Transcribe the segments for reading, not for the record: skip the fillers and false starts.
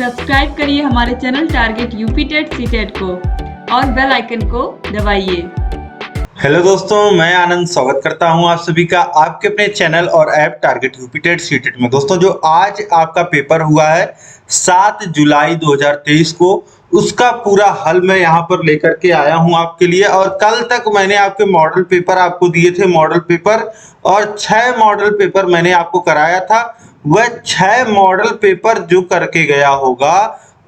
Subscribe करिए हमारे channel target UP TET CTET को और बेल आइकन को दबाइए। हेलो दोस्तों, मैं आनंद स्वागत करता हूं आप सभी का आपके अपने चैनल और app target UP TET CTET में। दोस्तों, जो आज आपका पेपर हुआ है 7 जुलाई 2023 को, उसका पूरा हल मैं यहां पर लेकर के आया हूं आपके लिए। और कल तक मैंने आपके मॉडल पेपर आपको दिए थे, मॉडल पेपर, और 6 मॉडल पेपर मैंने आपको कराया था। वह 6 मॉडल पेपर जो करके गया होगा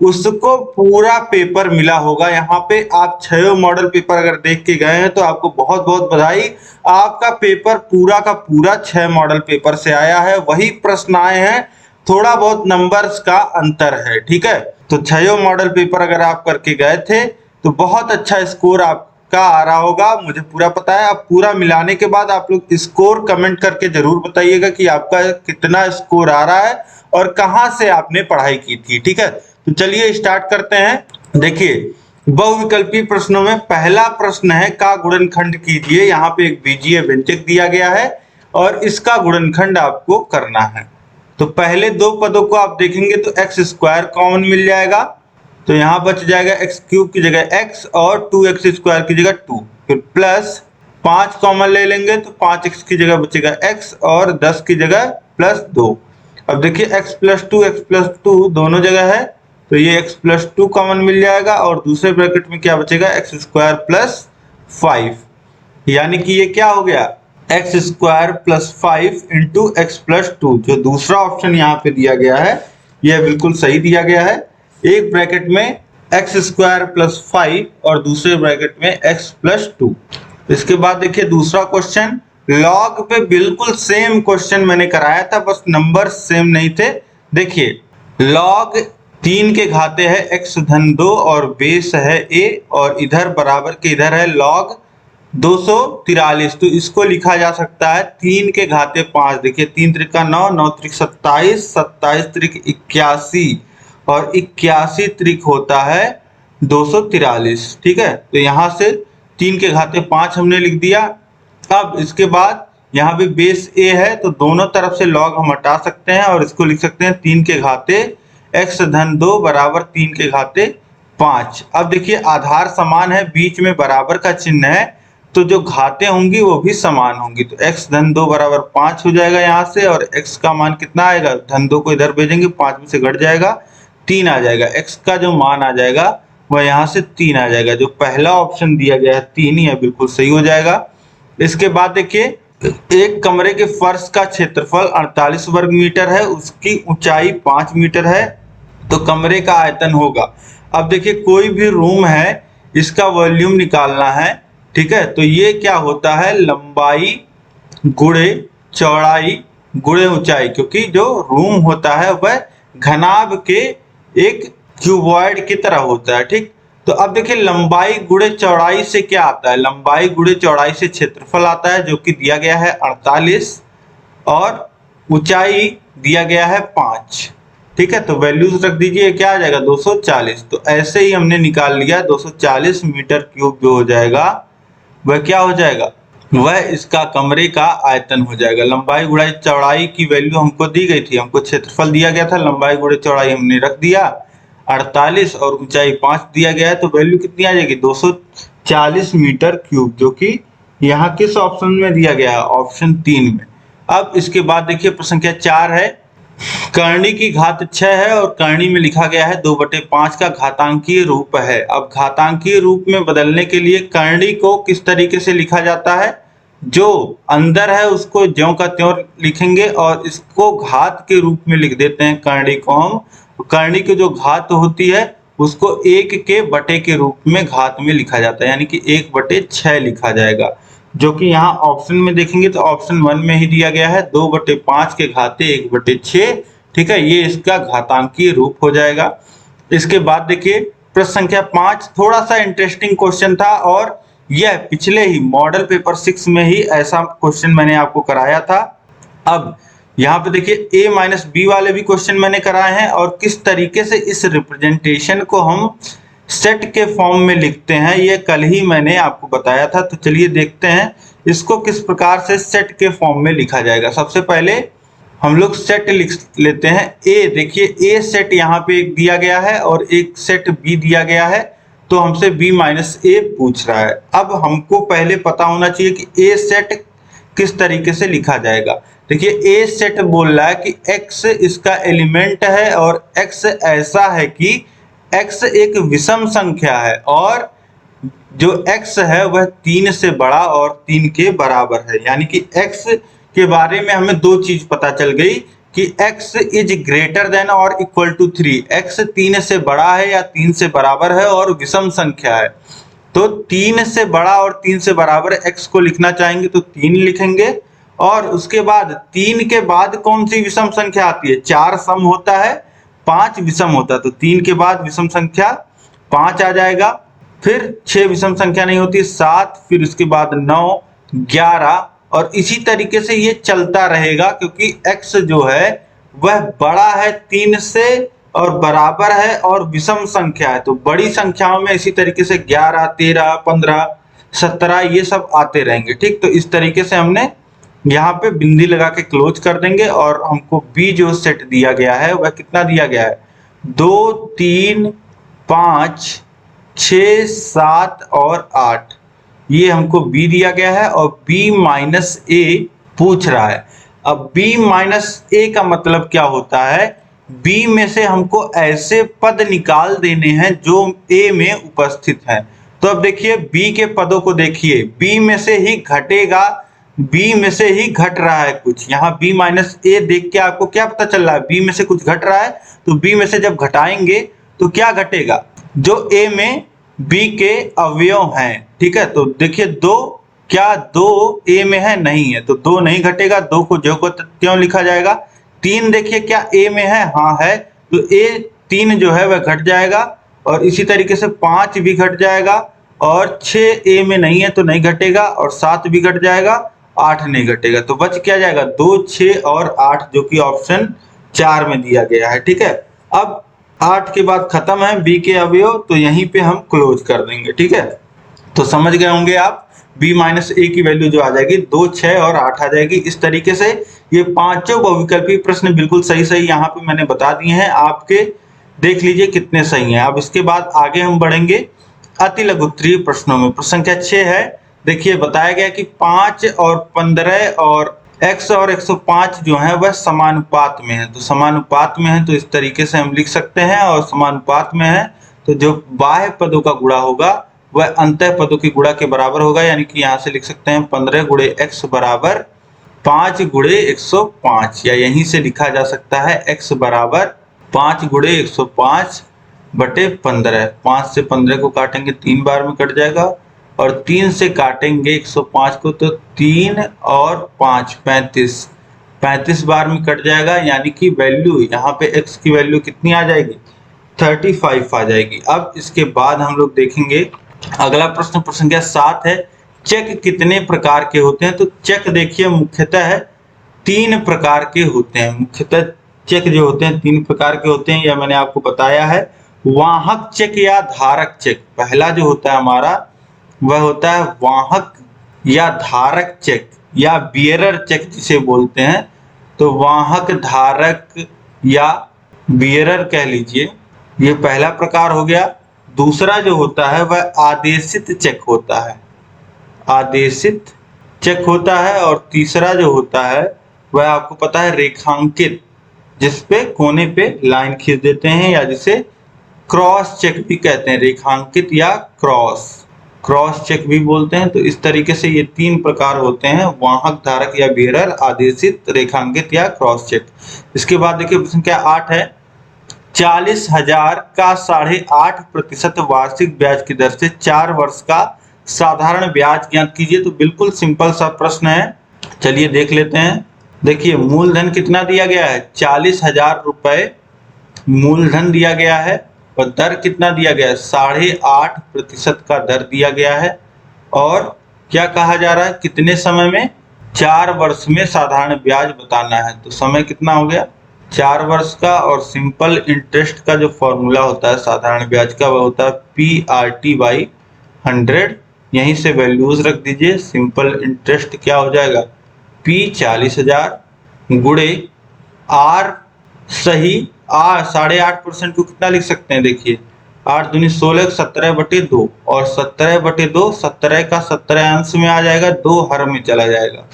उसको पूरा पेपर मिला होगा। यहाँ पे आप 6 मॉडल पेपर अगर देख के गए हैं तो आपको बहुत बहुत बधाई। आपका पेपर पूरा का पूरा 6 मॉडल पेपर से आया है। वही प्रश्न आए हैं, थोड़ा बहुत नंबर्स का अंतर है, ठीक है। तो 6 मॉडल पेपर अगर आप करके गए थे तो बहुत अच्छा स्कोर आपका आ रहा होगा, मुझे पूरा पता है। अब पूरा मिलाने के बाद आप लोग स्कोर कमेंट करके जरूर बताइएगा कि आपका कितना स्कोर आ रहा है और कहाँ से आपने पढ़ाई की थी, ठीक है। तो चलिए स्टार्ट करते हैं। देखिए, बहुविकल्पीय प्रश्नों में पहला प्रश्न है का गुणनखंड कीजिए। यहाँ पे एक बीजीय व्यंजक दिया गया है और इसका गुणनखंड आपको करना है। तो पहले दो पदों को आप देखेंगे तो एक्स स्क्वायर कॉमन मिल जाएगा, तो यहाँ बच जाएगा एक्स क्यूब की जगह एक्स और 2x स्क्वायर की जगह 2। फिर प्लस 5 कॉमन ले लेंगे तो 5x की जगह बचेगा x और 10 की जगह प्लस 2। अब देखिए x प्लस 2 दोनों जगह है, तो ये x प्लस 2 कॉमन मिल जाएगा और दूसरे ब्रैकेट में क्या बचेगा एक्स स्क्वायर प्लस 5। यानी कि ये क्या हो गया x square plus 5 into x plus 2। जो दूसरा ऑप्शन यहाँ पे दिया गया है यह बिल्कुल सही दिया गया है। एक ब्रैकेट में एक्स स्क्वायर प्लस 5 और दूसरे ब्रैकेट में एक्स प्लस 2। इसके बाद देखिए दूसरा क्वेश्चन, लॉग पे बिल्कुल सेम क्वेश्चन मैंने कराया था, बस नंबर सेम नहीं थे। देखिए, लॉग 3 के घाते है x धन 2 और बेस है a और इधर बराबर के इधर है log 243। तो इसको लिखा जा सकता है 3 के घाते 5। देखिए 3 त्रिका 9, 9 त्रिक 27, 27 त्रिक 81 और 81 त्रिक होता है 243, ठीक है। तो यहाँ से 3 के घाते 5 हमने लिख दिया। अब इसके बाद यहाँ पे बेस a है तो दोनों तरफ से log हम हटा सकते हैं और इसको लिख सकते हैं 3 के घाते x धन 2 बराबर 3 के घाते 5। अब देखिए आधार समान है, बीच में बराबर का चिन्ह है, तो जो घाते होंगी वो भी समान होंगी। तो x धन 2 बराबर 5 हो जाएगा यहाँ से, और x का मान कितना आएगा, धन 2 को इधर भेजेंगे 5 में से घट जाएगा 3 आ जाएगा। x का जो मान आ जाएगा वह यहाँ से 3 आ जाएगा। जो पहला ऑप्शन दिया गया है 3 ही है, बिल्कुल सही हो जाएगा। इसके बाद देखिए, एक कमरे के फर्श का क्षेत्रफल 48 वर्ग मीटर है, उसकी ऊंचाई 5 मीटर है, तो कमरे का आयतन होगा। अब देखिए कोई भी रूम है, इसका वॉल्यूम निकालना है, ठीक है। तो ये क्या होता है, लंबाई गुणे चौड़ाई गुणे ऊंचाई, क्योंकि जो रूम होता है वह घनाभ के एक क्यूबॉइड की तरह होता है, ठीक। तो अब देखिए लंबाई गुणे चौड़ाई से क्या आता है, लंबाई गुणे चौड़ाई से क्षेत्रफल आता है जो कि दिया गया है 48 और ऊंचाई दिया गया है 5, ठीक है। तो वैल्यूज रख दीजिए, क्या आ जाएगा 240। तो ऐसे ही हमने निकाल लिया 240 मीटर क्यूब जो हो जाएगा वह क्या हो जाएगा, वह इसका कमरे का आयतन हो जाएगा। लंबाई गुणा चौड़ाई की वैल्यू हमको दी गई थी, हमको क्षेत्रफल दिया गया था, लंबाई गुणा चौड़ाई हमने रख दिया 48 और ऊंचाई 5 दिया गया है, तो वैल्यू कितनी आ जाएगी 240 मीटर क्यूब, जो कि यहाँ किस ऑप्शन में दिया गया है, ऑप्शन 3 में। अब इसके बाद देखिए प्रश्न संख्या 4 है, करणी की घात 6 है और करणी में लिखा गया है 2/5 का घातांकीय रूप है। अब घातांकीय रूप में बदलने के लिए करणी को किस तरीके से लिखा जाता है, जो अंदर है उसको ज्यों का त्यों लिखेंगे और इसको घात के रूप में लिख देते हैं करणी को हम। करणी की जो घात होती है उसको 1 के बटे के रूप में घात में लिखा जाता है, यानी कि 1/6 लिखा जाएगा, जो कि यहाँ ऑप्शन में देखेंगे तो ऑप्शन 1 में ही दिया गया है 2/5 के घाते 1/6, ठीक है। ये इसका घातांकीय रूप हो जाएगा। इसके बाद देखिए प्रश्न संख्या 5 थोड़ा सा इंटरेस्टिंग क्वेश्चन था और यह पिछले ही मॉडल पेपर 6 में ही ऐसा क्वेश्चन मैंने आपको कराया था। अब यहाँ पे देखिए a-b वाले भी क्वेश्चन मैंने कराए हैं और किस तरीके से इस रिप्रेजेंटेशन को हम सेट के फॉर्म में लिखते हैं ये कल ही मैंने आपको बताया था। तो चलिए देखते हैं इसको किस प्रकार से सेट के फॉर्म में लिखा जाएगा। सबसे पहले हम लोग सेट लिख लेते हैं ए। देखिए ए सेट यहाँ पे एक दिया गया है और एक सेट बी दिया गया है, तो हमसे बी माइनस ए पूछ रहा है। अब हमको पहले पता होना चाहिए कि ए सेट किस तरीके से लिखा जाएगा। देखिए ए सेट बोल रहा है कि x इसका एलिमेंट है और x ऐसा है कि x एक विषम संख्या है और जो x है वह 3 से बड़ा और 3 के बराबर है। यानी कि x के बारे में हमें दो चीज पता चल गई कि x इज ग्रेटर देन और इक्वल टू 3। x 3 से बड़ा है या 3 से बराबर है और विषम संख्या है। तो 3 से बड़ा और 3 से बराबर x को लिखना चाहेंगे तो 3 लिखेंगे और उसके बाद 3 के बाद कौन सी विषम संख्या आती है? 4 सम होता है, 5 विषम होता है, तो 3 के बाद विषम संख्या 5 आ जाएगा। फिर 6 विषम संख्या नहीं होती, 7, फिर उसके बाद 9, 11 और इसी तरीके से ये चलता रहेगा क्योंकि x जो है वह बड़ा है 3 से और बराबर है और विषम संख्या है। तो बड़ी संख्याओं में इसी तरीके से 11, 13, 15, 17 ये सब आते रहेंगे। ठीक, तो इस तरीके से हमने यहाँ पे बिंदी लगा के क्लोज कर देंगे और हमको बी जो सेट दिया गया है वह कितना दिया गया है? 2, 3, 5, 6, 7 और 8 ये हमको b दिया गया है और b माइनस ए पूछ रहा है। अब b माइनस ए का मतलब क्या होता है? b में से हमको ऐसे पद निकाल देने हैं जो a में उपस्थित हैं। तो अब देखिए b के पदों को देखिए, b में से ही घटेगा, b में से ही घट रहा है कुछ। यहाँ b माइनस ए देख के आपको क्या पता चल रहा है? b में से कुछ घट रहा है, तो b में से जब घटाएंगे तो क्या घटेगा? जो a में b के अवयव हैं। ठीक है, तो देखिए 2, क्या 2 a में है? नहीं है, तो 2 नहीं घटेगा, 2 को जो को त्यों लिखा जाएगा। 3 देखिए क्या a में है? हाँ है, तो a 3 जो है वह घट जाएगा और इसी तरीके से 5 भी घट जाएगा और 6 a में नहीं है तो नहीं घटेगा और 7 भी घट जाएगा, 8 नहीं घटेगा। तो बच क्या जाएगा? 2, 6 और 8 जो कि ऑप्शन 4 में दिया गया है। ठीक है, अब 8 के बाद खत्म है b के अवयव, तो यहीं पे हम क्लोज कर देंगे। ठीक है, तो समझ गए होंगे आप b माइनस ए की वैल्यू जो आ जाएगी 2, 6 और 8 आ जाएगी। इस तरीके से ये पांचों बहुविकल्पी प्रश्न बिल्कुल सही सही यहाँ पे मैंने बता दिए हैं आपके, देख लीजिए कितने सही हैं। अब इसके बाद आगे हम बढ़ेंगे अति लघुत्तरीय प्रश्नों में। प्रश्न संख्या 6 है। देखिए बताया गया कि 5 और 15 और x और 105 जो है वह समानुपात में है। तो समानुपात में है तो इस तरीके से हम लिख सकते हैं, और समानुपात में है तो जो बाह्य पदों का गुणा होगा वह अंतः पदों की गुणा के बराबर होगा। यानी कि यहाँ से लिख सकते हैं 15 गुणे x बराबर 5 गुणे 105, या यहीं से लिखा जा सकता है x बराबर 5 गुणे 105 बटे 15। 5 से 15 को काटेंगे 3 बार में कट जाएगा और 3 से काटेंगे 105 को तो 3 और 5 35 बार में कट जाएगा। यानी कि वैल्यू यहाँ पे x की वैल्यू कितनी आ जाएगी? 35 आ जाएगी। अब इसके बाद हम लोग देखेंगे अगला प्रश्न, प्रश्न संख्या 7 है। चेक कितने प्रकार के होते हैं? तो चेक देखिए मुख्यतः 3 प्रकार के होते हैं। मुख्यतः चेक जो होते हैं 3 प्रकार के होते हैं, यह मैंने आपको बताया है। वाहक चेक या धारक चेक, पहला जो होता है हमारा वह होता है वाहक या धारक चेक या बियरर चेक जिसे बोलते हैं। तो वाहक, धारक या बियरर कह लीजिए, ये पहला प्रकार हो गया। दूसरा जो होता है वह आदेशित चेक होता है, आदेशित चेक होता है। और तीसरा जो होता है वह आपको पता है रेखांकित, जिसपे कोने पे लाइन खींच देते हैं, या जिसे क्रॉस चेक भी कहते हैं, रेखांकित या क्रॉस चेक भी बोलते हैं। तो इस तरीके से ये 3 प्रकार होते हैं, वाहक, धारक या बियरर, आदेशित, रेखांकित या क्रॉस चेक। इसके बाद देखिए प्रश्न संख्या 8 है। 40,000 का 8.5% वार्षिक ब्याज की दर से 4 वर्ष का साधारण ब्याज ज्ञात कीजिए। तो बिल्कुल सिंपल सा प्रश्न है, चलिए देख लेते हैं। देखिए मूलधन कितना दिया गया है? 40,000 रुपए मूलधन दिया गया है और दर कितना दिया गया है? 8.5% का दर दिया गया है। और क्या कहा जा रहा है? कितने समय में? 4 वर्ष में साधारण ब्याज बताना है। तो समय कितना हो गया? 4 वर्ष का। और सिंपल इंटरेस्ट का जो फॉर्मूला होता है साधारण ब्याज का वह होता है PRT/100। यहीं से वैल्यूज रख दीजिए। सिंपल इंटरेस्ट क्या हो जाएगा? P 40,000 गुणे आर सही। 8.5% को कितना लिख सकते हैं, देखिए 8 दूनी 16, 17/2 और 17/2 17 का 17 अंश में आ जाएगा, 2 हर में चला जाएगा,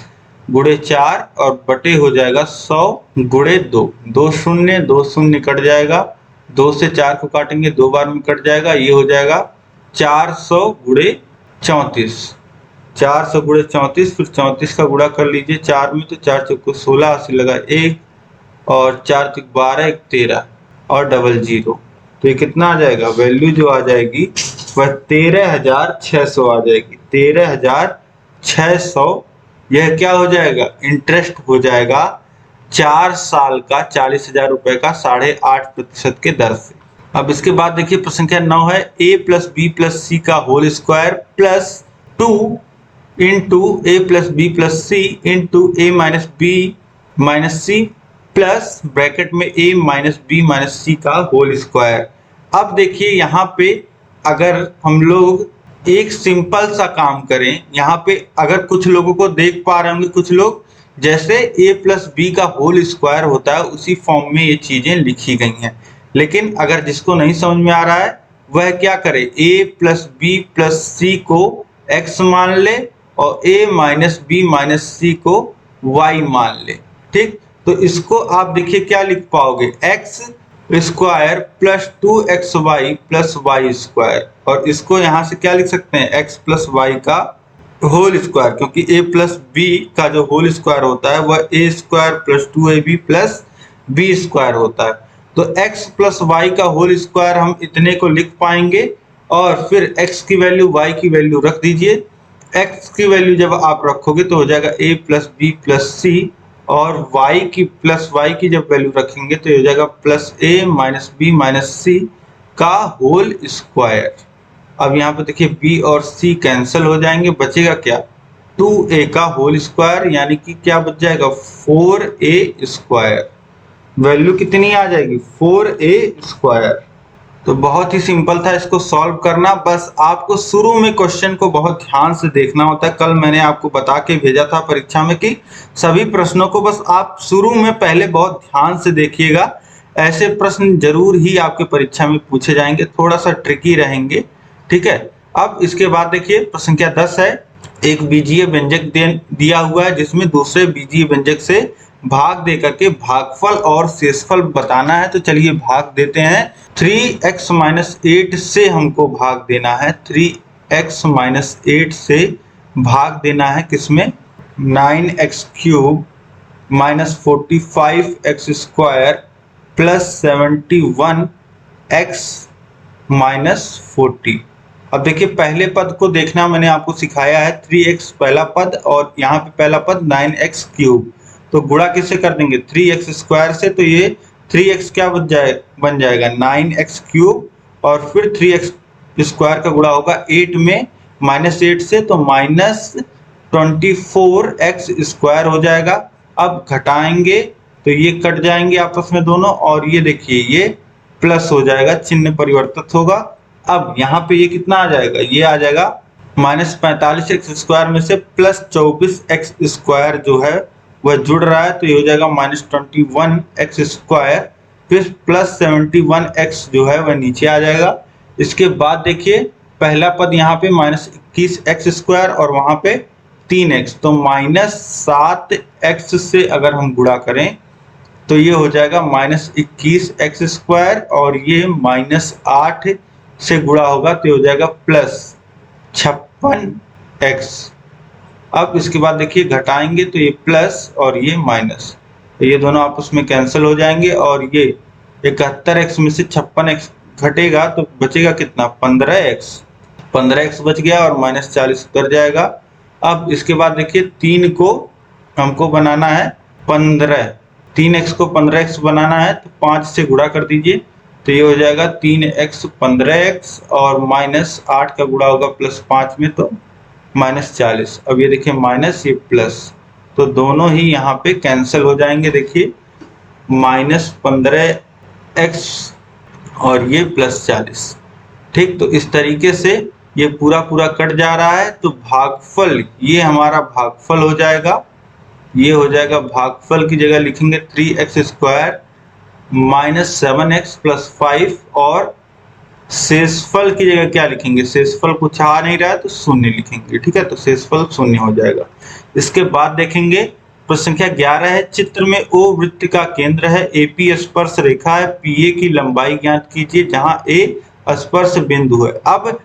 गुणे 4 और बटे हो जाएगा 100 गुणे 2, 2 शून्य 2 शून्य कट जाएगा, 2 से 4 को काटेंगे 2 बार में कट जाएगा, ये हो जाएगा 400 गुणे 34, 400 गुणे 34। फिर 34 का गुणा कर लीजिए 4 में, तो 4 चौको 16, 80 लगा 1 और 4 चौक 12, 1 13 और डबल 0, तो ये कितना आ जाएगा, वैल्यू जो आ जाएगी वह 13,600 आ जाएगी, 13,600। यह क्या हो जाएगा, इंटरेस्ट हो जाएगा 4 साल का 40,000 रुपए का 8.5% के दर से। अब इसके बाद देखिए प्रश्न संख्या 9 है, a plus B plus C का whole square plus 2 into A plus B plus C into A minus B minus C plus bracket में a minus B minus C का होल स्क्वायर। अब देखिए यहाँ पे अगर हम लोग एक सिंपल सा काम करें, यहाँ पे अगर कुछ लोगों को देख पा रहे होंगे, कुछ लोग जैसे a प्लस बी का होल स्क्वायर होता है उसी फॉर्म में ये चीजें लिखी गई हैं, लेकिन अगर जिसको नहीं समझ में आ रहा है वह क्या करे, a प्लस बी प्लस सी को x मान ले और a माइनस बी माइनस सी को y मान ले। ठीक, तो इसको आप देखिए क्या लिख पाओगे, x square plus 2xy plus y square, और इसको यहाँ से क्या लिख सकते हैं, x प्लस वाई का होल स्क्वायर, क्योंकि a प्लस बी का जो होल स्क्वायर होता है वह a square plus 2ab plus b square होता है। तो x प्लस वाई का होल स्क्वायर हम इतने को लिख पाएंगे और फिर x की वैल्यू y की वैल्यू रख दीजिए। x की वैल्यू जब आप रखोगे तो हो जाएगा a plus B plus C, और y की जब वैल्यू रखेंगे तो हो जाएगा plus a minus B minus C का होल स्क्वायर। अब यहाँ पे देखिए b और c कैंसिल हो जाएंगे, बचेगा क्या, 2a का होल स्क्वायर, यानी कि क्या बच जाएगा 4a स्क्वायर। वैल्यू कितनी आ जाएगी, 4a स्क्वायर। तो बहुत ही सिंपल था इसको सॉल्व करना, बस आपको शुरू में क्वेश्चन को बहुत ध्यान से देखना होता है। कल मैंने आपको बता के भेजा था परीक्षा में कि सभी प्रश्नों को बस आप शुरू में पहले बहुत ध्यान से देखिएगा, ऐसे प्रश्न जरूर ही आपके परीक्षा में पूछे जाएंगे, थोड़ा सा ट्रिकी रहेंगे। ठीक है, अब इसके बाद देखिए प्रश्न संख्या 10 है, एक बीजीय व्यंजक दिया हुआ है जिसमें दूसरे बीजीय व्यंजक से भाग दे करके भागफल और शेषफल बताना है। तो चलिए भाग देते हैं, 3x माइनस 8 से हमको भाग देना है, 3x माइनस 8 से भाग देना है किसमें, 9x cube minus 45x square plus 71x minus 40। अब देखिए पहले पद को देखना मैंने आपको सिखाया है, 3x पहला पद और यहाँ पे पहला पद 9x क्यूब, तो गुणा किससे कर देंगे, 3x स्क्वायर से, तो ये 3x क्या बन जाएगा 9x क्यूब, और फिर 3x स्क्वायर का गुणा होगा 8 में माइनस 8 से, तो माइनस 24x स्क्वायर हो जाएगा। अब घटाएंगे तो ये कट जाएंगे आपस में दोनों, और ये देखिए ये प्लस हो जाएगा, चिन्ह परिवर्तित होगा। अब यहाँ पे ये कितना आ जाएगा, ये आ जाएगा माइनस 45x स्क्वायर में से प्लस 24x स्क्वायर जो है वह जुड़ रहा है, तो ये हो जाएगा माइनस 21x स्क्वायर, फिर प्लस 71x जो है वह नीचे आ जाएगा। इसके बाद देखिए पहला पद यहाँ पे माइनस 21x स्क्वायर और वहां पे 3x, तो माइनस 7x से अगर हम गुणा करें तो ये हो जाएगा माइनस 21x स्क्वायर, और ये माइनस 8 से गुणा होगा तो हो जाएगा प्लस 56x। अब इसके बाद देखिए घटाएंगे तो ये प्लस और ये माइनस, तो ये दोनों आपस में कैंसिल हो जाएंगे, और ये 71x में से 56x घटेगा तो बचेगा कितना, 15x बच गया और माइनस 40 उतर जाएगा। अब इसके बाद देखिए 3 को हमको बनाना है 15, 3x को 15x बनाना है तो 5 से गुणा कर दीजिए, तो ये हो जाएगा 3x 15x और माइनस 8 का गुणा होगा प्लस 5 में तो माइनस 40। अब ये देखिए माइनस ये प्लस, तो दोनों ही यहाँ पे कैंसिल हो जाएंगे, देखिए माइनस 15x और ये प्लस 40। ठीक, तो इस तरीके से ये पूरा कट जा रहा है, तो भागफल ये हमारा भागफल हो जाएगा ये हो जाएगा भागफल की जगह लिखेंगे 3x² माइनस 7x प्लस 5 और शेषफल की जगह क्या लिखेंगे, शेषफल कुछ आ नहीं रहा है तो शून्य लिखेंगे। ठीक है, तो शेषफल शून्य हो जाएगा। इसके बाद देखेंगे प्रश्न संख्या 11 है, चित्र में ओ वृत्त का केंद्र है, एपी स्पर्श रेखा है, पीए की लंबाई ज्ञात कीजिए जहां ए स्पर्श बिंदु है। अब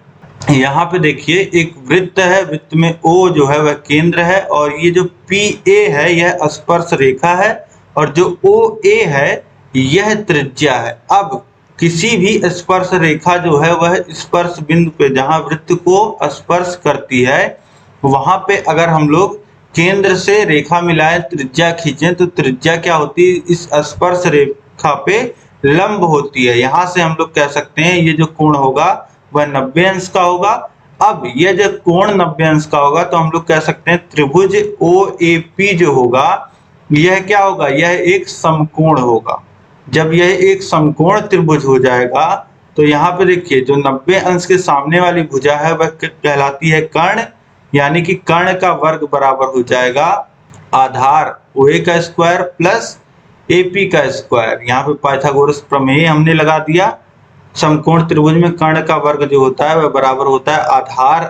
यहाँ पे देखिए एक वृत्त है, वृत्त में ओ जो है वह केंद्र है और ये जो पी ए है यह स्पर्श रेखा है और जो ओ ए है यह त्रिज्या है। अब किसी भी स्पर्श रेखा जो है वह स्पर्श बिंदु पे जहां वृत्त को स्पर्श करती है वहां पे अगर हम लोग केंद्र से रेखा मिलाएं, त्रिज्या खींचें तो त्रिज्या क्या होती है, इस स्पर्श रेखा पे लंब होती है। यहां से हम लोग कह सकते हैं ये जो कोण होगा वह 90 अंश का होगा। अब यह जब कोण 90 अंश का होगा तो हम लोग कह सकते हैं त्रिभुज OAP जो होगा यह क्या होगा, यह एक समकोण होगा। जब यह एक समकोण त्रिभुज हो जाएगा तो यहाँ पे देखिए जो 90 अंश के सामने वाली भुजा है वह कहलाती है कर्ण, यानी कि कर्ण का वर्ग बराबर हो जाएगा आधार OA का स्क्वायर प्लस AP का स्क्वायर। यहाँ पे पाइथागोरस प्रमेय हमने लगा दिया। समकोण त्रिभुज में कर्ण का वर्ग जो होता है वह बराबर होता है आधार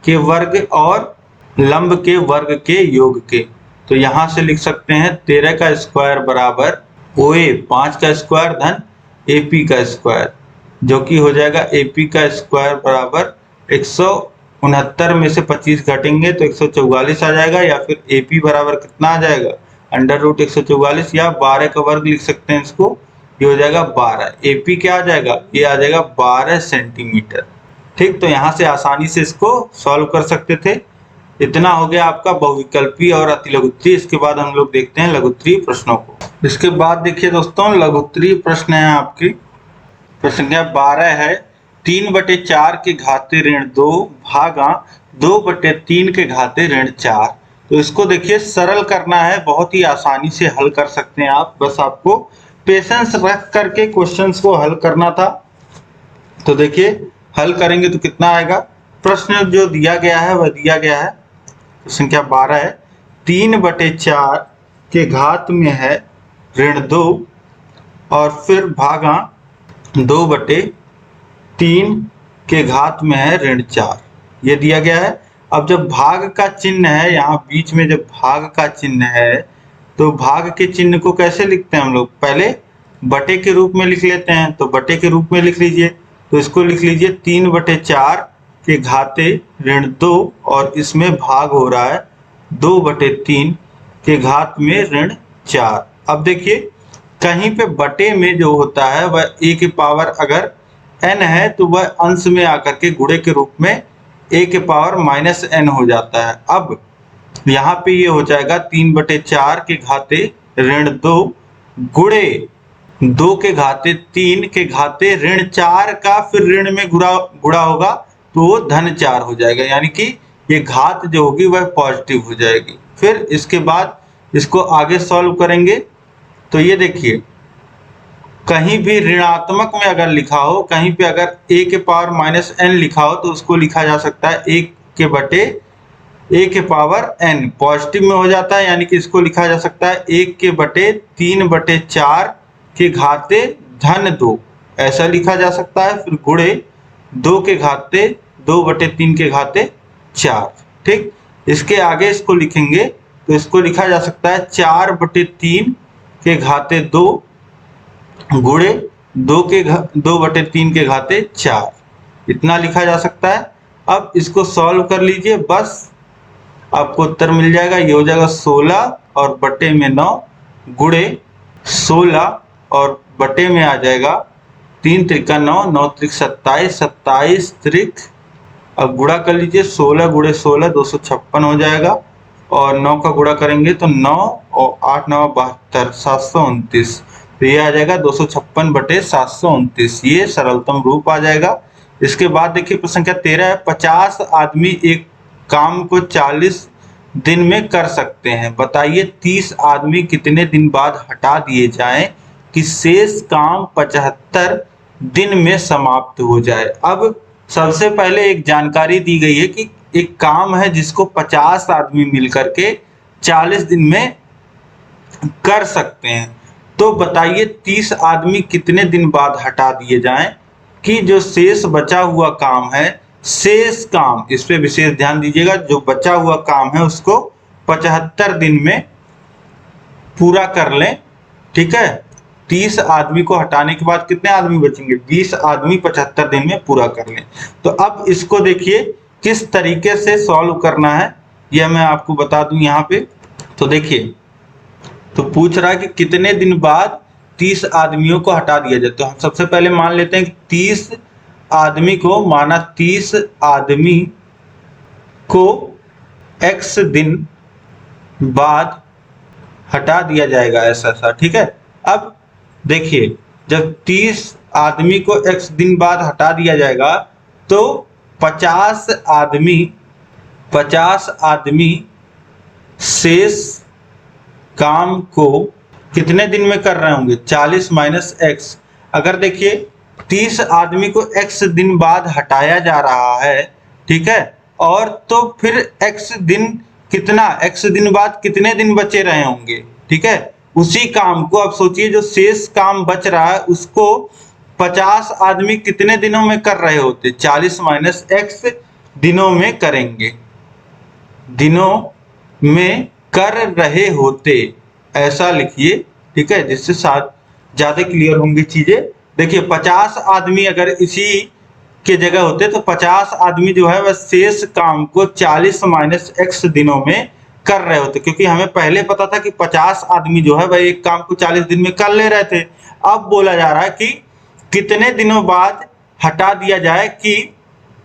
के वर्ग और लंब के वर्ग के योग के। तो यहां से लिख सकते हैं 13 का स्क्वायर बराबर OA 5 का स्क्वायर धन AP का स्क्वायर, जो कि हो जाएगा AP का स्क्वायर बराबर 169 में से 25 घटेंगे तो 144 आ जाएगा, या फिर AP बराबर कितना आ जाएगा √144 या 12 का वर्ग लिख सकते हैं इसको, ये हो जाएगा 12। AP क्या आ जाएगा, ये आ जाएगा 12 सेंटीमीटर। ठीक, तो यहाँ से आसानी से इसको सॉल्व कर सकते थे। इतना हो गया आपका बहुविकल्पी और अतिलघुत्तरीय। इसके बाद हम लोग देखते हैं लघुत्तरीय प्रश्नों को। इसके बाद देखिए दोस्तों लघुत्तरीय प्रश्न है आपकी प्रश्न संख्या 12 है, 3/4 के घाते ऋण 2 भागा 2/3 के घाते ऋण 4। तो इसको देखिए सरल करना है, बहुत ही आसानी से हल कर सकते हैं आप, बस आपको पेशेंस रख करके क्वेश्चंस को हल करना था। तो देखिए हल करेंगे तो कितना आएगा। प्रश्न जो दिया गया है वह दिया गया है संख्या 12 है, 3/4 के घात में है ऋण 2 और फिर भागा 2/3 के घात में है ऋण 4, ये दिया गया है। अब जब भाग का चिन्ह है, यहाँ बीच में जब भाग का चिन्ह है तो भाग के चिन्ह को कैसे लिखते हैं हम लोग, पहले बटे के रूप में लिख लेते हैं। तो बटे के रूप में लिख लीजिए, तो इसको लिख लीजिए 3/4 के घाते ऋण 2 और इसमें भाग हो रहा है 2/3 के घात में ऋण 4। अब देखिए कहीं पे बटे में जो होता है वह a की पावर अगर n है तो वह अंश में आकर के गुणे के रूप में a की पावर -n हो जाता है। अब यहाँ पे ये हो जाएगा 3/4 के घाते ऋण 2 गुणे 2 के घाते 3 के घाते ऋण 4 का फिर ऋण में गुणा होगा तो वो धन 4 हो जाएगा, यानी कि ये घात जो होगी वह पॉजिटिव हो जाएगी। फिर इसके बाद इसको आगे सॉल्व करेंगे तो ये देखिए कहीं भी ऋणात्मक में अगर लिखा हो, कहीं पे अगर a के पावर -n लिखा हो तो उसको लिखा जा सकता है 1 के बटे a के पावर n, पॉजिटिव में हो जाता है, यानी कि इसको लिखा जा सकता है 1 के बटे 3/4 के घाते धन 2, ऐसा लिखा जा सकता है। फिर गुणे 2 के घाते 2/3 के घाते 4। ठीक, इसके आगे इसको लिखेंगे तो इसको लिखा जा सकता है 4/3 के घाते 2 गुणे 2/3 के घाते 4, इतना लिखा जा सकता है। अब इसको सॉल्व कर लीजिए, बस आपको उत्तर मिल जाएगा। ये हो जाएगा 16 और बटे में 9 गुणे 16 और बटे में आ जाएगा 3 त्रिका 9, 9 त्रिक 27, 27 त्रिक, अब गुणा कर लीजिए 16 गुणे 16 256 हो जाएगा और 9 का गुणा करेंगे तो 9 और 8 9 72 729, तो ये आ जाएगा 256/729, ये सरलतम रूप आ जाएगा। इसके बाद देखिए प्रश्न संख्या 13 है, 50 आदमी एक काम को 40 दिन में कर सकते हैं, बताइए 30 आदमी कितने दिन बाद हटा दिए जाएं कि शेष काम 75 दिन में समाप्त हो जाए। अब सबसे पहले एक जानकारी दी गई है कि एक काम है जिसको 50 आदमी मिल करके 40 दिन में कर सकते हैं। तो बताइए 30 आदमी कितने दिन बाद हटा दिए जाएं कि जो शेष बचा हुआ काम है, शेष काम, इस पे विशेष ध्यान दीजिएगा, जो बचा हुआ काम है उसको 75 दिन में पूरा कर लें। ठीक है, 30 आदमी को हटाने के बाद कितने आदमी बचेंगे? 20 आदमी 75 दिन में पूरा कर लें। तो अब इसको देखिए किस तरीके से सॉल्व करना है, यह मैं आपको बता दूं यहाँ पे। तो देखिए, तो पूछ रहा है कि कितने दिन बाद 30 आदमियों को हटा दिया जाए। तो हम सबसे पहले मान लेते हैं कि 30 आदमी को, माना 30 आदमी को x दिन बाद हटा दिया जाएगा, ऐसा। ठीक है, अब देखिए जब 30 आदमी को x दिन बाद हटा दिया जाएगा तो 50 आदमी शेष काम को कितने दिन में कर रहे होंगे? 40 माइनस एक्स। अगर देखिए 30 आदमी को x दिन बाद हटाया जा रहा है, ठीक है, और तो फिर x दिन बाद कितने दिन बचे रहे होंगे? ठीक है, उसी काम को अब सोचिए, जो शेष काम बच रहा है उसको 50 आदमी कितने दिनों में कर रहे होते? 40 माइनस एक्स दिनों में करेंगे, दिनों में कर रहे होते, ऐसा लिखिए। ठीक है, जिससे ज्यादा क्लियर होंगी चीजें। देखिए 50 आदमी अगर इसी के जगह होते तो 50 आदमी जो है वह शेष काम को 40 माइनस एक्स दिनों में कर रहे होते, क्योंकि हमें पहले पता था कि 50 आदमी जो है वह एक काम को 40 दिन में कर ले रहे थे। अब बोला जा रहा है कि कितने दिनों बाद हटा दिया जाए, कि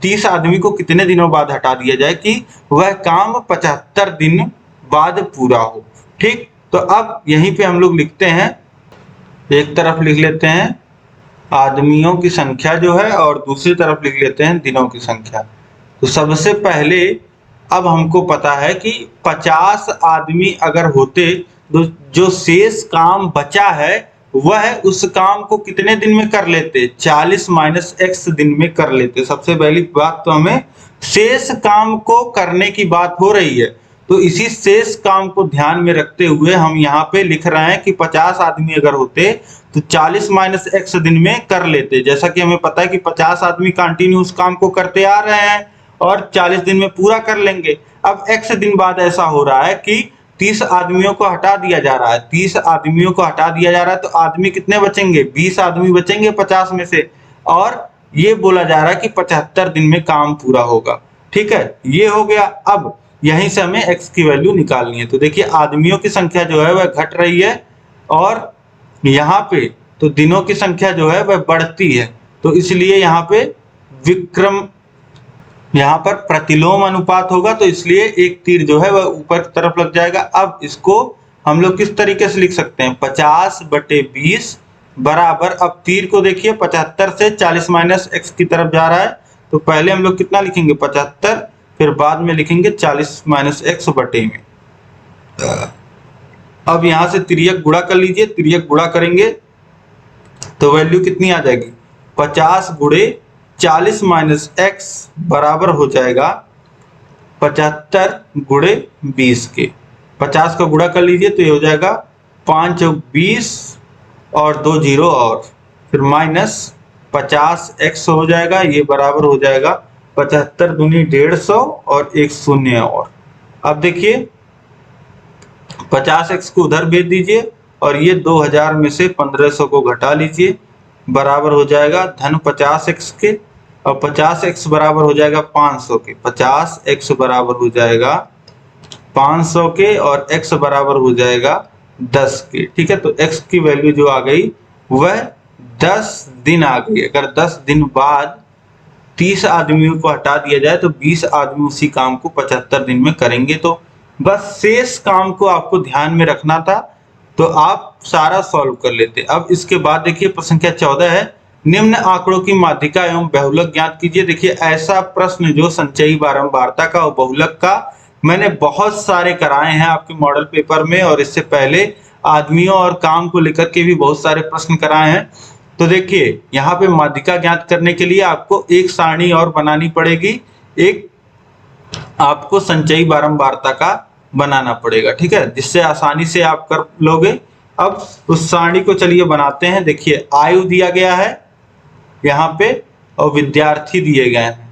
30 आदमी को कितने दिनों बाद हटा दिया जाए कि वह काम 75 दिन बाद पूरा हो। ठीक, तो अब यहीं पे हम लोग लिखते हैं, एक तरफ लिख लेते हैं आदमियों की संख्या जो है और दूसरी तरफ लिख लेते हैं दिनों की संख्या। तो सबसे पहले अब हमको पता है कि 50 आदमी अगर होते तो जो शेष काम बचा है वह उस काम को कितने दिन में कर लेते? 40 माइनस एक्स दिन में कर लेते। सबसे पहली बात तो हमें शेष काम को करने की बात हो रही है, तो इसी शेष काम को ध्यान में रखते हुए हम यहाँ पे लिख रहे हैं कि 50 आदमी अगर होते तो 40 माइनस एक्स दिन में कर लेते। जैसा कि हमें पता है कि 50 आदमी कंटिन्यू उस काम को करते आ रहे हैं और 40 दिन में पूरा कर लेंगे। अब x दिन बाद ऐसा हो रहा है कि 30 आदमियों को हटा दिया जा रहा है, 30 आदमियों को हटा दिया जा रहा है, तो आदमी कितने बचेंगे? 20 आदमी बचेंगे 50 में से, और ये बोला जा रहा है कि 75 दिन में काम पूरा होगा। ठीक है, ये हो गया। अब यहीं से हमें x की वैल्यू निकालनी है। तो देखिए आदमियों की संख्या जो है वह घट रही है और यहाँ पे तो दिनों की संख्या जो है वह बढ़ती है, तो इसलिए यहाँ पे यहाँ पर प्रतिलोम अनुपात होगा, तो इसलिए एक तीर जो है वह ऊपर की तरफ लग जाएगा। अब इसको हम लोग किस तरीके से लिख सकते हैं? 50/20 बराबर, अब तीर को देखिए 75 से 40 माइनस एक्स की तरफ जा रहा है, तो पहले हम लोग कितना लिखेंगे? 75, फिर बाद में लिखेंगे 40 माइनस एक्स बटे में। अब यहां से तिर्यक गुणा कर लीजिए, तिर्यक गुणा करेंगे तो वैल्यू कितनी आ जाएगी? 50 गुणे 40 माइनस एक्स बराबर हो जाएगा 75 गुणे 20 के। 50 का गुणा कर लीजिए तो ये हो जाएगा 5 चौक 20 और 2 जीरो और फिर माइनस 50x हो जाएगा, ये बराबर हो जाएगा 75 दूनी 150 और एक शून्य और। अब देखिए 50x को उधर भेज दीजिए और ये 2000 में से 1500 को घटा लीजिए, बराबर हो जाएगा धन 50x के, और 50x बराबर हो जाएगा 500 के। 50x बराबर हो जाएगा 500 के और x बराबर हो जाएगा 10 के। ठीक है, तो x की वैल्यू जो आ गई वह 10 दिन आ गई। अगर 10 दिन बाद 30 आदमियों को हटा दिया जाए तो 20 आदमी उसी काम को 75 दिन में करेंगे। तो बस शेष काम को आपको ध्यान में रखना था, तो आप सारा सॉल्व कर लेते। अब इसके बाद देखिए प्रश्न संख्या 14 है, निम्न आंकड़ों की माध्यिका एवं बहुलक ज्ञात कीजिए। देखिए ऐसा प्रश्न जो संचयी बारंबारता का और बहुलक का मैंने बहुत सारे कराए हैं आपके मॉडल पेपर में, और इससे पहले आदमियों और काम को लेकर के भी बहुत सारे प्रश्न कराए हैं। तो देखिए यहाँ पे माध्यिका ज्ञात करने के लिए आपको एक सारणी और बनानी पड़ेगी, एक आपको संचयी बारंबारता का बनाना पड़ेगा, ठीक है, जिससे आसानी से आप कर लोगे। अब उस सारणी को चलिए बनाते हैं। देखिए आयु दिया गया है यहाँ पे और विद्यार्थी दिए गए हैं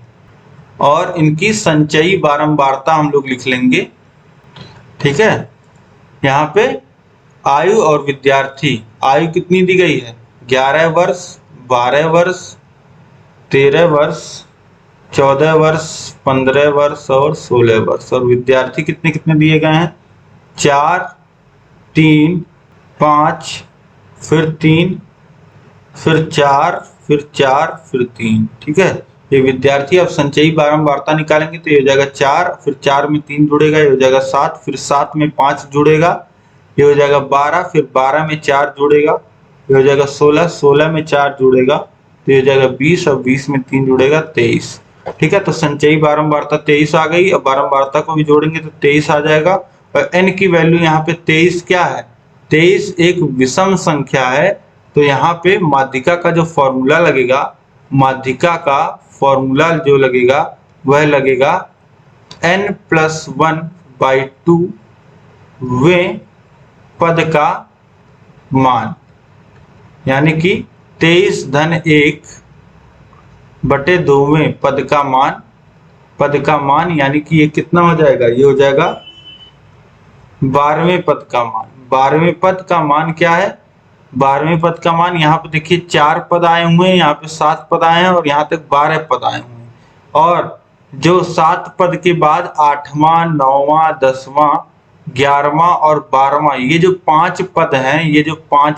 और इनकी संचयी बारंबारता हम लोग लिख लेंगे, ठीक है। यहाँ पे आयु और विद्यार्थी, आयु कितनी दी गई है 11 वर्ष, 12 वर्ष, 13 वर्ष, 14 वर्ष, 15 वर्ष और 16 वर्ष। और विद्यार्थी कितने कितने दिए गए हैं 4, 3, 5, फिर 3, फिर 4, फिर 4, फिर 3, ठीक है। ये विद्यार्थी। अब संचयी बारंबारता निकालेंगे तो ये हो जाएगा 4, फिर 4 में 3 जुड़ेगा, ये हो जाएगा 7, फिर 7 में 5 जुड़ेगा, ये हो जाएगा 12, फिर 12 में 4 जुड़ेगा, ये हो जाएगा 16, 16 में 4 जुड़ेगा तो ये हो जाएगा 20 और 20 में 3 जुड़ेगा 23, ठीक है। तो संचयी बारंबारता 23 आ गई। अब बारंबारता को भी जोड़ेंगे तो 23 आ जाएगा। और n की वैल्यू यहाँ पे 23 क्या है, 23 एक विषम संख्या है। तो यहाँ पे माध्यिका का जो फॉर्मूला लगेगा, माध्यिका का फॉर्मूला जो लगेगा वह लगेगा n+1/2 वें पद का मान, यानी कि 23 धन 1 बटे 2वें पद का मान, यानी कि ये कितना हो जाएगा, ये हो जाएगा 12वें पद का मान। 12वें पद का मान क्या है, 12वें पद का मान यहाँ पे देखिए 4 पद आए हुए हैं, यहाँ पे 7 पद आए हैं और यहाँ तक 12 पद आए हुए हैं। और जो 7 पद के बाद 8वां, 9वां, 10वां, 11वां और 12वां, ये जो 5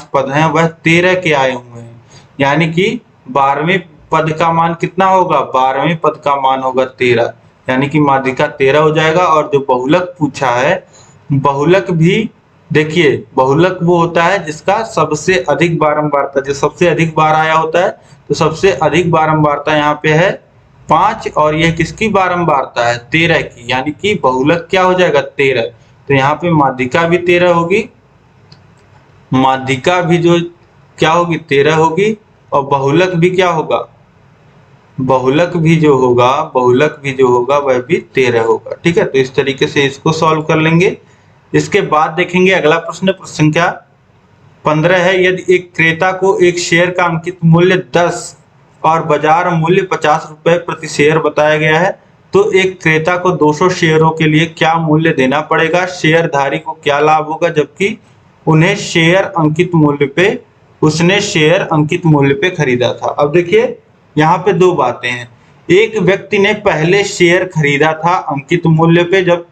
पद हैं, वह 13 के आए हुए हैं। यानी कि 12वें पद का मान कितना होगा, 12वें पद का मान होगा 13, यानी कि माध्यिका 13 हो जाएगा। और जो बहुलक पूछा है, बहुलक भी देखिए, बहुलक वो होता है जिसका सबसे अधिक बारंबारता, जो सबसे अधिक बार आया होता है। तो सबसे अधिक बारंबारता यहाँ पे है 5 और यह किसकी बारंबारता है 13 की, यानी कि बहुलक क्या हो जाएगा 13। तो यहाँ पे माध्यिका भी 13 होगी, माध्यिका भी जो क्या होगी 13 होगी और बहुलक भी क्या होगा, बहुलक भी जो होगा वह भी 13 होगा, ठीक है। तो इस तरीके से इसको सॉल्व कर लेंगे। इसके बाद देखेंगे अगला प्रश्न संख्या 15 है। यदि एक क्रेता को एक शेयर का अंकित मूल्य 10 और बाजार मूल्य 50 रुपए प्रति शेयर बताया गया है, तो एक क्रेता को 200 शेयरों के लिए क्या मूल्य देना पड़ेगा, शेयरधारी को क्या लाभ होगा, जबकि उसने शेयर अंकित मूल्य पे खरीदा था। अब देखिए यहाँ पे दो बातें हैं। एक व्यक्ति ने पहले शेयर खरीदा था अंकित मूल्य पे, जब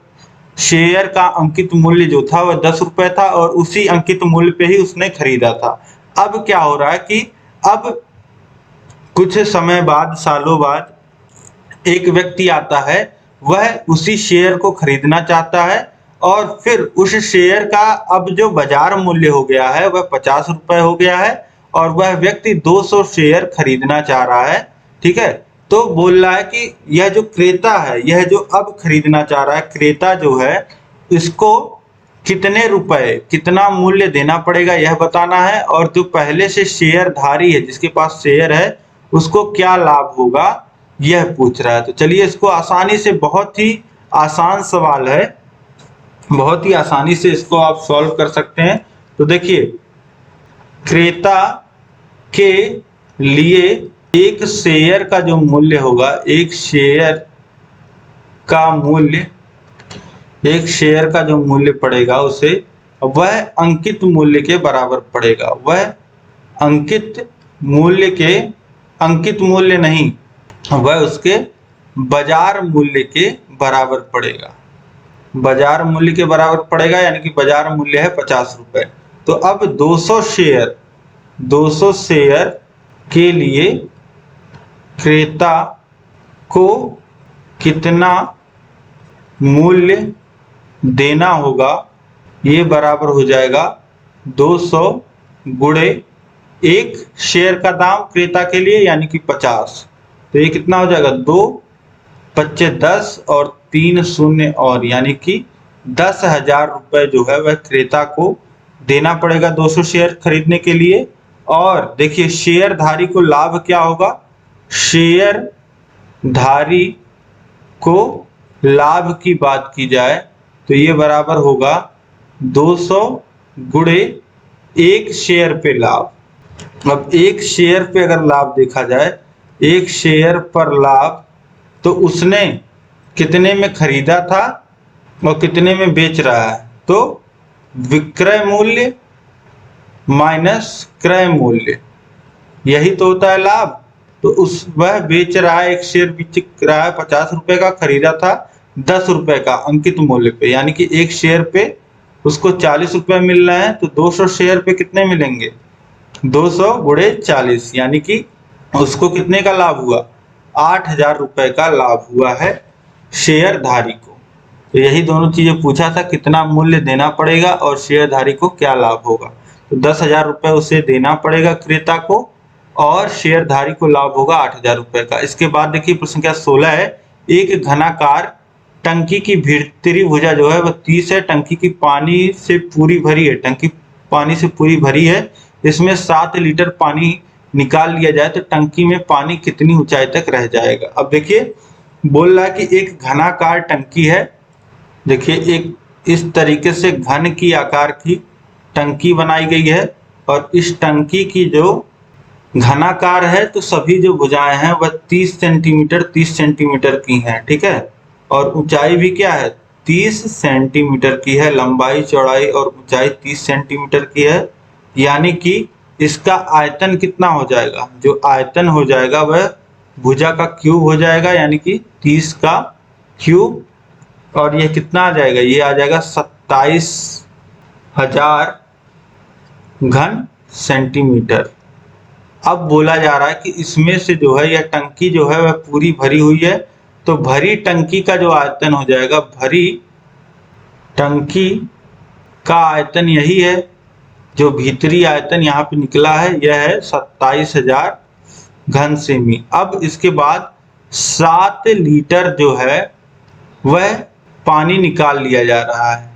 शेयर का अंकित मूल्य जो था वह 10 रुपए था और उसी अंकित मूल्य पे ही उसने खरीदा था। अब क्या हो रहा है कि अब कुछ समय बाद, सालों बाद एक व्यक्ति आता है, वह उसी शेयर को खरीदना चाहता है और फिर उस शेयर का अब जो बाजार मूल्य हो गया है वह 50 रुपए हो गया है और वह व्यक्ति 200 शेयर खरीदना चाह रहा है, ठीक है। तो बोल रहा है कि यह जो क्रेता है, यह जो अब खरीदना चाह रहा है क्रेता जो है, इसको कितने रुपए, कितना मूल्य देना पड़ेगा यह बताना है। और जो पहले से शेयरधारी है, जिसके पास शेयर है, उसको क्या लाभ होगा यह पूछ रहा है। तो चलिए इसको आसानी से, बहुत ही आसान सवाल है, बहुत ही आसानी से इसको आप सॉल्व कर सकते हैं। तो देखिए क्रेता के लिए एक शेयर का जो मूल्य होगा, एक शेयर का जो मूल्य पड़ेगा उसे, वह अंकित मूल्य के बराबर पड़ेगा। वह अंकित मूल्य नहीं, वह उसके बाजार मूल्य के बराबर पड़ेगा। बाजार मूल्य के बराबर पड़ेगा, यानी कि बाजार मूल्य है 50 रुपए। तो अब 200 शेयर के लिए क्रेता को कितना मूल्य देना होगा, ये बराबर हो जाएगा 200 गुणे एक शेयर का दाम क्रेता के लिए, यानी कि 50। तो ये कितना हो जाएगा, 2 25 10 और 3 शून्य और, यानी कि 10,000 रुपए जो है वह क्रेता को देना पड़ेगा 200 शेयर खरीदने के लिए। और देखिए शेयरधारी को लाभ क्या होगा, शेयरधारी को लाभ की बात की जाए तो ये बराबर होगा 200 गुणे 1 शेयर पे लाभ। अब 1 शेयर पे अगर लाभ देखा जाए, 1 शेयर पर लाभ, तो उसने कितने में खरीदा था और कितने में बेच रहा है, तो विक्रय मूल्य माइनस क्रय मूल्य, यही तो होता है लाभ। तो वह बेच रहा है, 1 शेयर बेच रहा है 50 रुपए का, खरीदा था 10 रुपए का अंकित मूल्य पे, यानी कि 1 शेयर पे उसको 40 रुपए मिल रहे हैं, तो 200 शेयर पे कितने मिलेंगे, 200 गुणे 40, यानी कि उसको कितने का लाभ हुआ, 8,000 रुपए का लाभ हुआ है शेयरधारी को। तो यही दोनों चीजें पूछा था, कितना मूल्य देना पड़ेगा और शेयरधारी को क्या लाभ होगा। तो 10,000 रुपए उसे देना पड़ेगा क्रेता को, और शेयरधारी को लाभ होगा 8,000 रुपए का। इसके बाद देखिए प्रश्न संख्या 16 है, एक घनाकार टंकी की भीतरी भुजा जो है वह 30 है, टंकी की पानी से पूरी भरी है, टंकी पानी से पूरी भरी है, इसमें 7 लीटर पानी निकाल लिया जाए तो टंकी में पानी कितनी ऊंचाई तक रह जाएगा। अब देखिए बोल रहा है कि एक घनाकार टंकी है, देखिए एक इस तरीके से घन की आकार की टंकी बनाई गई है, और इस टंकी की जो घनाकार है तो सभी जो भुजाएं हैं वह 30 सेंटीमीटर की हैं, ठीक है, और ऊंचाई भी क्या है 30 सेंटीमीटर की है, लंबाई चौड़ाई और ऊंचाई 30 सेंटीमीटर की है, यानी कि इसका आयतन कितना हो जाएगा, जो आयतन हो जाएगा वह भुजा का क्यूब हो जाएगा, यानी कि 30 का क्यूब, और ये कितना आ जाएगा, ये आ जाएगा 27,000 घन सेंटीमीटर। अब बोला जा रहा है कि इसमें से जो है यह टंकी जो है वह पूरी भरी हुई है, तो भरी टंकी का जो आयतन हो जाएगा, भरी टंकी का आयतन यही है, जो भीतरी आयतन यहाँ पे निकला है यह है 27,000 घन सेमी। अब इसके बाद 7 लीटर जो है वह पानी निकाल लिया जा रहा है।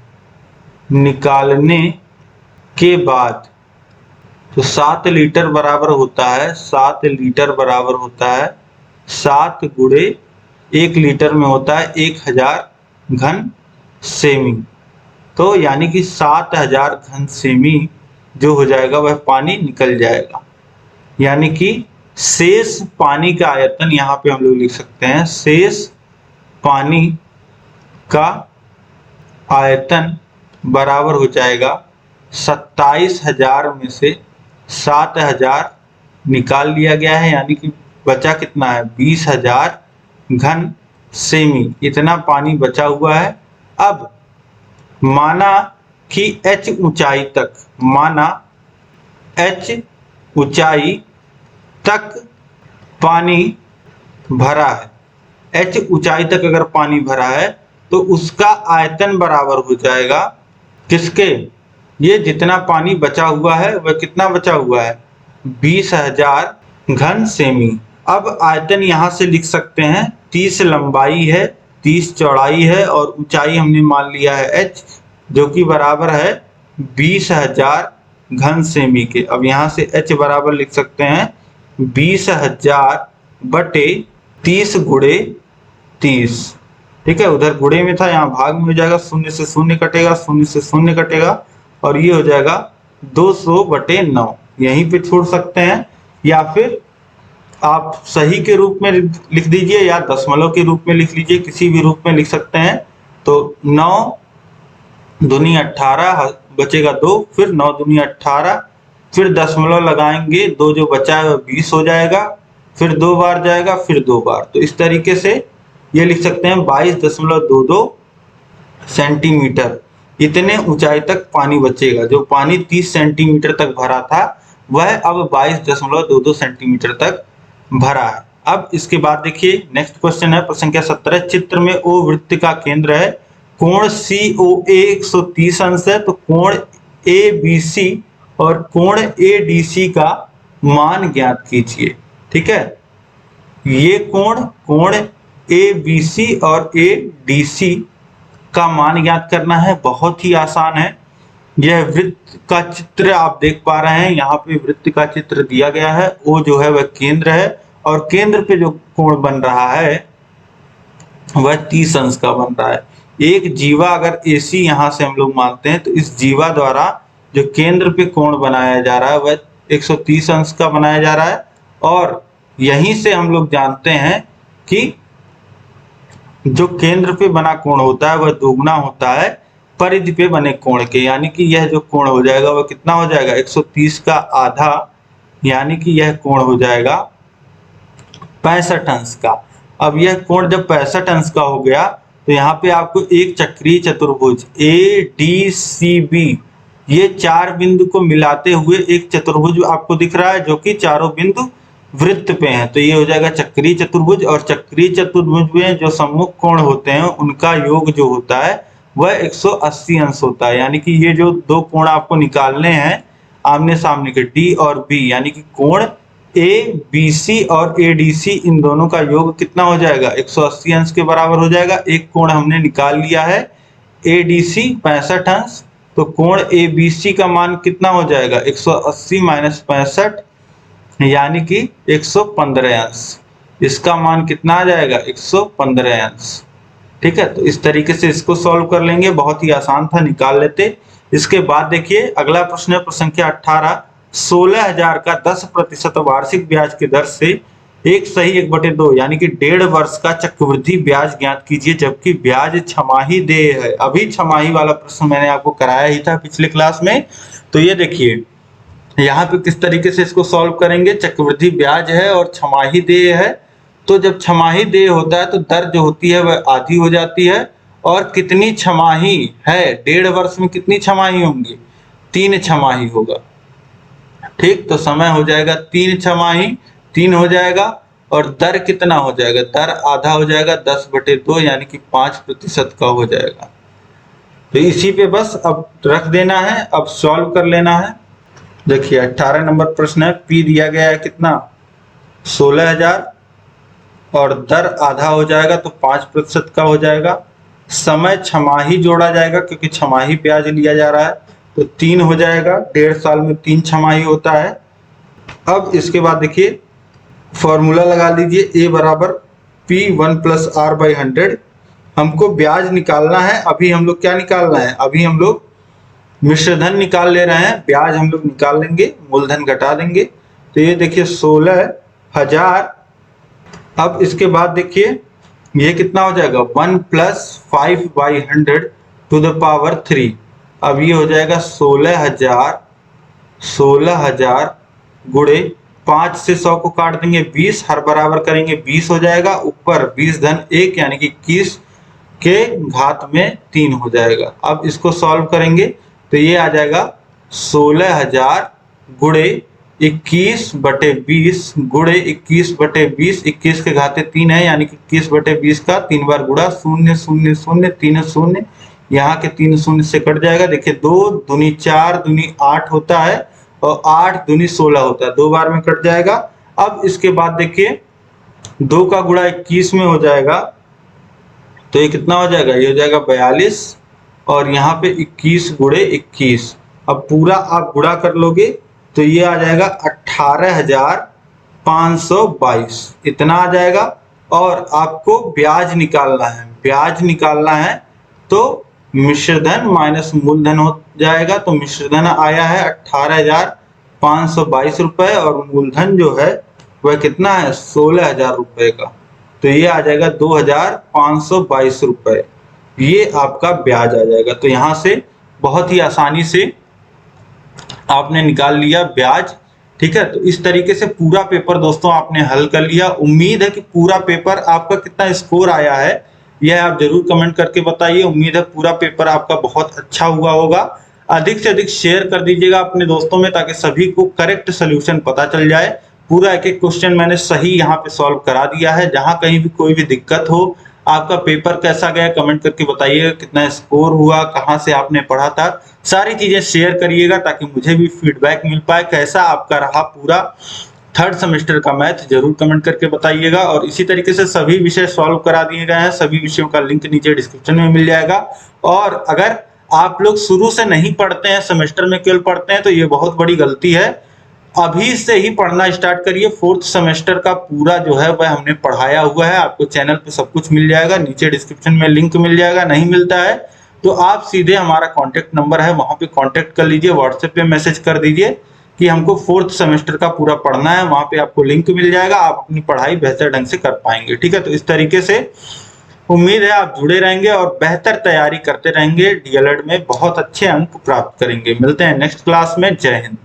निकालने के बाद तो 7 लीटर बराबर होता है, 7 लीटर बराबर होता है 7 गुणे 1 लीटर में होता है 1000 घन सेमी, तो यानी कि 7,000 घन सेमी जो हो जाएगा वह पानी निकल जाएगा, यानी कि शेष पानी का आयतन यहाँ पे हम लोग लिख सकते हैं, शेष पानी का आयतन बराबर हो जाएगा 27,000 में से 7,000 निकाल लिया गया है, यानी कि बचा कितना है 20,000 घन सेमी, इतना पानी बचा हुआ है। अब माना कि h ऊंचाई तक, माना h ऊंचाई तक पानी भरा है, h ऊंचाई तक अगर पानी भरा है तो उसका आयतन बराबर हो जाएगा किसके, ये जितना पानी बचा हुआ है वह कितना बचा हुआ है 20,000 घन सेमी। अब आयतन यहां से लिख सकते हैं, 30 लंबाई है, 30 चौड़ाई है और ऊंचाई हमने मान लिया है h, जो कि बराबर है 20,000 घन सेमी के। अब यहां से h बराबर लिख सकते हैं 20,000 बटे 30 गुणे 30, ठीक है, उधर गुणे में था यहाँ भाग में हो जाएगा, 0 से 0 कटेगा, 0 से 0 कटेगा, और ये हो जाएगा 200 बटे 9, यहीं पे छोड़ सकते हैं, या फिर आप सही के रूप में लिख दीजिए या दशमलव के रूप में लिख लीजिए, किसी भी रूप में लिख सकते हैं। तो 9 दूनी 18 बचेगा 2, फिर 9 दूनी 18, फिर दशमलव लगाएंगे, 2 जो बचा है वह 20 हो जाएगा, फिर 2 बार जाएगा, फिर 2 बार, तो इस तरीके से ये लिख सकते हैं 22.22 सेंटीमीटर, इतने ऊंचाई तक पानी बचेगा। जो पानी 30 सेंटीमीटर तक भरा था वह अब 22.22 सेंटीमीटर तक भरा है। अब इसके बाद देखिए नेक्स्ट क्वेश्चन है प्रश्न संख्या 17, चित्र में ओ वृत्त का केंद्र है, कोण COA 130 अंश है, तो कोण ABC और कोण ADC का मान ज्ञात कीजिए, ठीक है। ये कोण ABC और ADC का मान ज्ञात करना है, बहुत ही आसान है। यह वृत्त का चित्र आप देख पा रहे हैं, यहाँ पे वृत्त का चित्र दिया गया है, O जो है वह केंद्र है, और केंद्र पे जो कोण बन रहा है वह 30 अंश का बन रहा है। एक जीवा अगर AC यहाँ से हम लोग मानते हैं, तो इस जीवा द्वारा जो केंद्र पे कोण बनाया जा रहा है वह 130 अंश का बनाया जा रहा है। और यहीं से हम लोग जानते हैं कि जो केंद्र पे बना कोण होता है वह दोगुना होता है परिधि पे बने कोण के, यानी कि यह जो कोण हो जाएगा वह कितना हो जाएगा, 130 का आधा, यानी कि यह कोण हो जाएगा 65 अंश का। अब यह कोण जब 65 अंश का हो गया तो यहाँ पे आपको एक चक्रीय चतुर्भुज ADCB, ये 4 बिंदु को मिलाते हुए एक चतुर्भुज आपको दिख रहा है जो कि चारों बिंदु वृत्त पे हैं, तो ये हो जाएगा चक्रीय चतुर्भुज। और चक्रीय चतुर्भुज में जो सम्मुख कोण होते हैं उनका योग जो होता है वह 180 अंश होता है, यानी कि ये जो दो कोण आपको निकालने हैं आमने सामने के D और B, यानी कि कोण ABC और ADC, इन दोनों का योग कितना हो जाएगा, 180 अंश के बराबर हो जाएगा। एक कोण हमने निकाल लिया है ADC 65 अंश, तो कोण ABC का मान कितना हो जाएगा, 180 माइनस 65, यानी कि 115 अंश। इसका मान कितना आ जाएगा, 115 अंश। ठीक है, तो इस तरीके से इसको सॉल्व कर लेंगे, बहुत ही आसान था, निकाल लेते। इसके बाद देखिए अगला प्रश्न है, प्रश्न संख्या 18। 16,000 का 10% वार्षिक ब्याज की दर से 1 सही 1/2 यानी कि 1.5 वर्ष का चक्रवृद्धि ब्याज ज्ञात कीजिए, जबकि ब्याज छमाही देय है। अभी छमाही वाला प्रश्न मैंने आपको कराया ही था पिछले क्लास में। तो ये देखिए यहाँ पे किस तरीके से इसको सॉल्व करेंगे, चक्रवृद्धि ब्याज है और छमाही देय है। तो जब छमाही देय होता है तो दर जो होती है वह आधी हो जाती है। और कितनी छमाही है, 1.5 वर्ष में कितनी छमाही होंगी, 3 छमाही होगा। ठीक, तो समय हो जाएगा 3 छमाही, 3 हो जाएगा। और दर कितना हो जाएगा, दर आधा हो जाएगा 10/2 यानी कि 5% का हो जाएगा। तो इसी पे बस अब रख देना है, अब सॉल्व कर लेना है। देखिए 18 नंबर प्रश्न है, P दिया गया है कितना, 16,000 और दर आधा हो जाएगा तो 5% का हो जाएगा। समय छमाही जोड़ा जाएगा क्योंकि छमाही ब्याज लिया जा रहा है, तो 3 हो जाएगा, 1.5 साल में 3 छमाही होता है। अब इसके बाद देखिए फॉर्मूला लगा लीजिए, A बराबर P1 + R/100। हमको ब्याज निकालना है, अभी हम लोग क्या निकालना है, अभी हम लोग मिश्र धन निकाल ले रहे हैं, ब्याज हम लोग निकाल लेंगे, मूलधन घटा देंगे। तो ये देखिए 16,000। अब इसके बाद देखिए ये कितना हो जाएगा, 1 + 5/100 टू द पावर 3। अब ये हो जाएगा 16,000 गुणे 5 से 100 को काट देंगे, 20 हर बराबर करेंगे 20 हो जाएगा, ऊपर 20 धन 1 यानी कि 21 के घात में 3 हो जाएगा। अब इसको सॉल्व करेंगे तो ये आ जाएगा 16,000 गुणे 21/20 गुणे 21/20, 21 के घाते 3 है यानी कि 21/20 का 3 बार गुणा, 0 0 0 3 0, यहाँ के 3 0 से कट जाएगा। देखिए 2 दूनी 4 दूनी 8 होता है और 8 दूनी 16 होता है, 2 बार में कट जाएगा। अब इसके बाद देखिए 2 का गुणा 21 में हो जाएगा, तो ये कितना हो जाएगा, ये हो जाएगा 42 और यहाँ पे 21 गुणे 21। अब पूरा आप गुणा कर लोगे तो ये आ जाएगा 18,522, इतना आ जाएगा। और आपको ब्याज निकालना है, ब्याज निकालना है तो मिश्रधन माइनस मूलधन हो जाएगा। तो मिश्रधन आया है 18,522 रुपए और मूलधन जो है वह कितना है, 16,000 रुपए का। तो ये आ जाएगा 2,522 रुपए, ये आपका ब्याज आ जाएगा। तो यहाँ से बहुत ही आसानी से आपने निकाल लिया ब्याज। ठीक है, तो इस तरीके से पूरा पेपर दोस्तों आपने हल कर लिया। उम्मीद है कि पूरा पेपर आपका कितना स्कोर आया है यह आप जरूर कमेंट करके बताइए। उम्मीद है पूरा पेपर आपका बहुत अच्छा हुआ होगा। अधिक से अधिक शेयर कर दीजिएगा अपने दोस्तों में ताकि सभी को करेक्ट सोल्यूशन पता चल जाए। पूरा एक एक क्वेश्चन मैंने सही यहाँ पे सॉल्व करा दिया है। जहाँ कहीं भी कोई भी दिक्कत हो, आपका पेपर कैसा गया कमेंट करके बताइएगा, कितना स्कोर हुआ, कहाँ से आपने पढ़ा था, सारी चीजें शेयर करिएगा ताकि मुझे भी फीडबैक मिल पाए। कैसा आपका रहा पूरा 3rd सेमेस्टर का मैथ जरूर कमेंट करके बताइएगा। और इसी तरीके से सभी विषय सॉल्व करा दिए गए हैं, सभी विषयों का लिंक नीचे डिस्क्रिप्शन में मिल जाएगा। और अगर आप लोग शुरू से नहीं पढ़ते हैं, सेमेस्टर में केवल पढ़ते हैं, तो ये बहुत बड़ी गलती है। अभी से ही पढ़ना स्टार्ट करिए। 4th सेमेस्टर का पूरा जो है वह हमने पढ़ाया हुआ है, आपको चैनल पे सब कुछ मिल जाएगा, नीचे डिस्क्रिप्शन में लिंक मिल जाएगा। नहीं मिलता है तो आप सीधे हमारा कॉन्टैक्ट नंबर है वहां पे कॉन्टैक्ट कर लीजिए, व्हाट्सएप पे मैसेज कर दीजिए कि हमको 4th सेमेस्टर का पूरा पढ़ना है, वहां पे आपको लिंक मिल जाएगा, आप अपनी पढ़ाई बेहतर ढंग से कर पाएंगे। ठीक है, तो इस तरीके से उम्मीद है आप जुड़े रहेंगे और बेहतर तैयारी करते रहेंगे, डीएलएड में बहुत अच्छे अंक प्राप्त करेंगे। मिलते हैं नेक्स्ट क्लास में। जय हिंद।